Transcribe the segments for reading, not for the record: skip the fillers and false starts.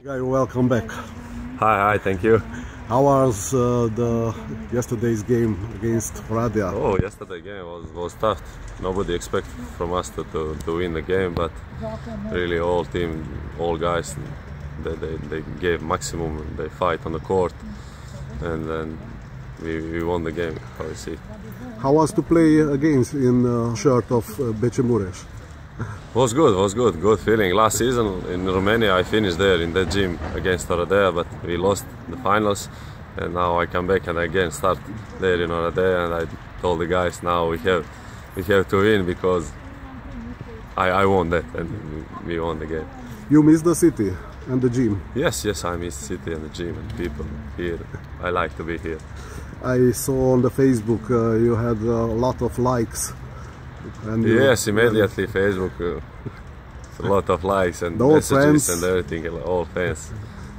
Guy, welcome back. Hi, thank you. How was yesterday's game against Oradea? Oh, yesterday's game was tough. Nobody expected from us to win the game, but really all team, all guys, they gave maximum. They fight on the court, and then we won the game. How you see? How was to play against in shirt of Becemureș? Was good. Good feeling. Last season in Romania, I finished there in that gym against Oradea, but we lost the finals. And now I come back and again start there in Oradea, and I told the guys now we have to win because I won that and we won the game. You miss the city and the gym? Yes, I miss the city and the gym and people here. I like to be here. I saw on the Facebook you had a lot of likes. And yes, immediately Facebook, a lot of likes and messages friends, and everything, all fans.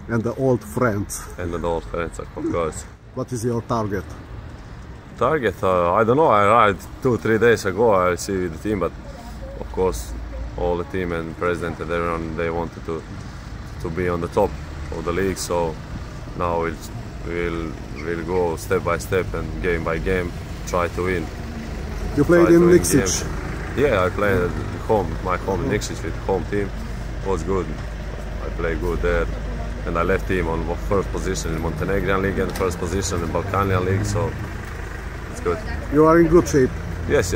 And the old friends. And the old friends, of course. What is your target? I don't know. I arrived 2-3 days ago. I see the team, but of course, all the team and president and everyone, they wanted to be on the top of the league. So now we'll go step by step and game by game, try to win. You played in Nikšić? Yeah, I played at home, my home in Nikšić with home team. It was good. I played good there. And I left team on first position in Montenegrin League and first position in Balkanian League, so it's good. You are in good shape? Yes,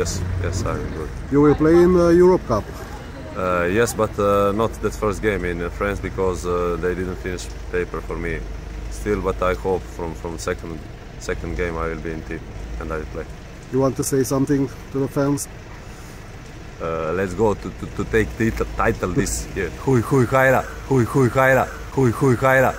I'm good. You will play in the Europe Cup? Yes, but not that first game in France because they didn't finish paper for me. Still, but I hope from second game I will be in team and I will play. You want to say something to the fans? Let's go to take title this year. Hui Haira, Hui Haira, Hui Haira.